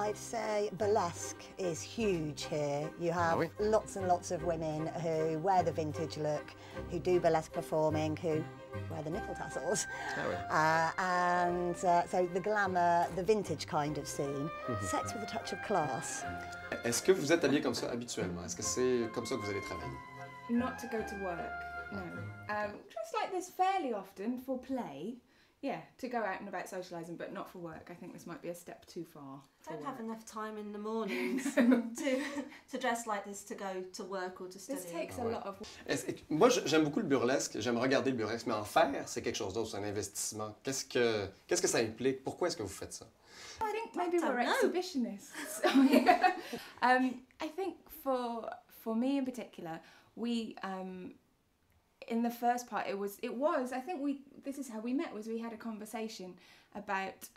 I'd say burlesque is huge here. You have lots and lots of women who wear the vintage look, who do burlesque performing, who wear the nipple tassels. So the glamour, the vintage kind of scene, sex with a touch of class. Est-ce que vous êtes habillé comme ça habituellement? Est-ce que c'est comme ça que vous allez travailler? Not to go to work, no. Dressed like this fairly often for play. Yeah, to go out and about socialising, but not for work. I think this might be a step too far. I don't have enough time in the mornings to dress like this to go to work or to study. This takes a lot of... Moi, j'aime beaucoup le burlesque, j'aime regarder le burlesque, mais en faire, c'est quelque chose d'autre, c'est un investissement. Qu'est-ce que ça implique? Pourquoi est-ce que vous faites ça? I think maybe we're exhibitionists. I think for me in particular, we... in the first part, I think this is how we met, was we had a conversation about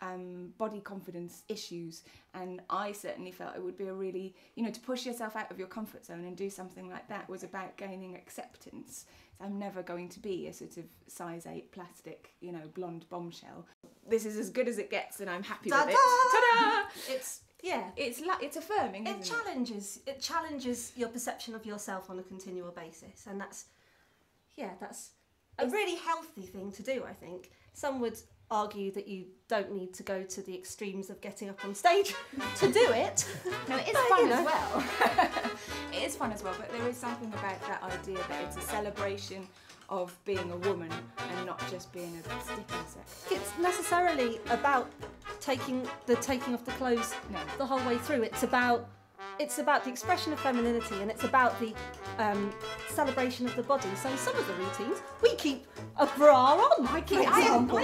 body confidence issues, and I certainly felt it would be a really, to push yourself out of your comfort zone and do something like that was about gaining acceptance. So I'm never going to be a sort of size 8 plastic, blonde bombshell. This is as good as it gets, and I'm happy with it. Ta-da! It's affirming, isn't it? It challenges your perception of yourself on a continual basis, and that's a really healthy thing to do, I think. Some would argue that you don't need to go to the extremes of getting up on stage to do it. No, it is fun as well. It is fun as well, but there is something about that idea that it's a celebration of being a woman and not just being a stick insect. It's necessarily about taking off the clothes the whole way through. It's about the expression of femininity, and it's about the celebration of the body. So some of the routines, we keep a bra on. I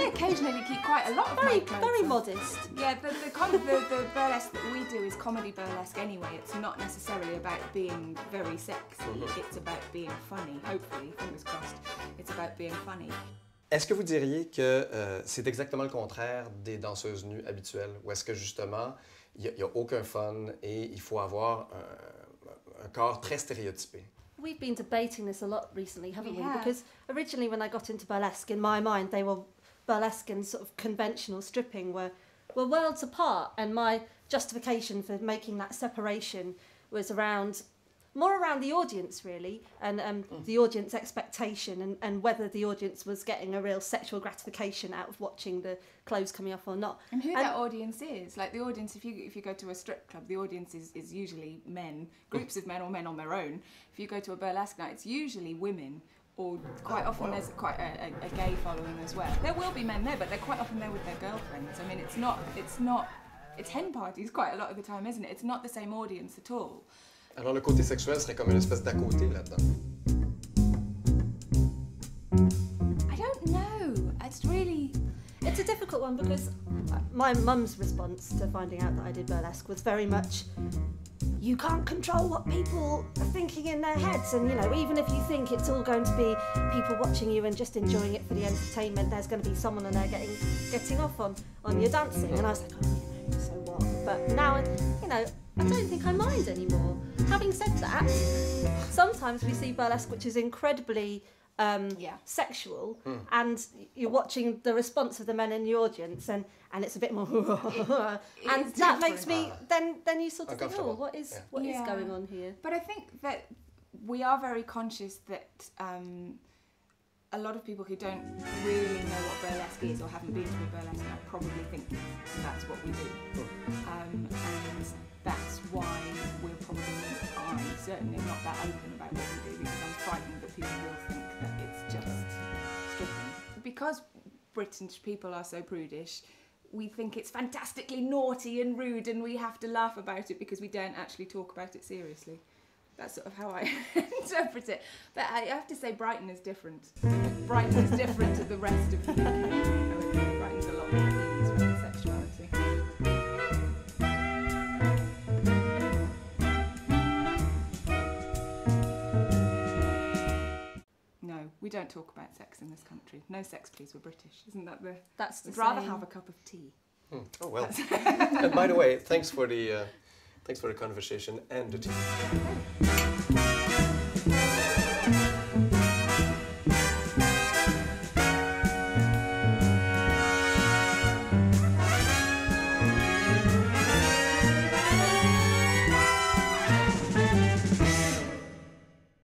occasionally keep quite a lot of makeup. Very modest. Yeah, the burlesque that we do is comedy burlesque anyway. It's not necessarily about being very sexy. It's about being funny. Hopefully, fingers crossed. It's about being funny. Est-ce que vous diriez que c'est exactement le contraire des danseuses nues habituelles, ou est-ce que justement il n'y a aucun fun et il faut avoir un corps très stéréotypé? We've been debating this a lot recently, haven't we? Because originally when I got into burlesque, in my mind, burlesque and sort of conventional stripping were worlds apart, and my justification for making that separation was more around the audience, really, and the audience expectation, and whether the audience was getting a real sexual gratification out of watching the clothes coming off or not. And who that audience is. Like the audience, if you go to a strip club, the audience is usually men, groups of men or men on their own. If you go to a burlesque night, it's usually women, or quite often there's quite a gay following as well. There will be men there, but they're quite often there with their girlfriends. I mean, it's hen parties quite a lot of the time, isn't it? It's not the same audience at all. Alors le côté sexuel serait comme une espèce d'à côté là-dedans. I don't know. It's a difficult one, because my mum's response to finding out that I did burlesque was very much, you can't control what people are thinking in their heads, and even if you think it's all going to be people watching you and just enjoying it for the entertainment, there's going to be someone in there getting off on your dancing. And I was like, so what? But now, I don't think I mind anymore. Having said that, sometimes we see burlesque which is incredibly sexual, and you're watching the response of the men in the audience, and it's a bit more and that makes me then you sort of think, oh, what is going on here? But I think that we are very conscious that a lot of people who don't really know what burlesque is or haven't been to a burlesque night probably think that's what we do, and that's why we're probably certainly not that open about what we do, because I'm frightened that people will think that it's just stripping. Because British people are so prudish, we think it's fantastically naughty and rude, and we have to laugh about it because we don't actually talk about it seriously. That's sort of how I interpret it. But I have to say Brighton is different. Brighton is different to the rest of the UK. Brighton's a lot more at ease with sexuality. No, we don't talk about sex in this country. No sex, please, we're British. Isn't that the... That's the We'd rather same. have a cup of tea. Oh, well. And by the way, thanks for the conversation and the tea.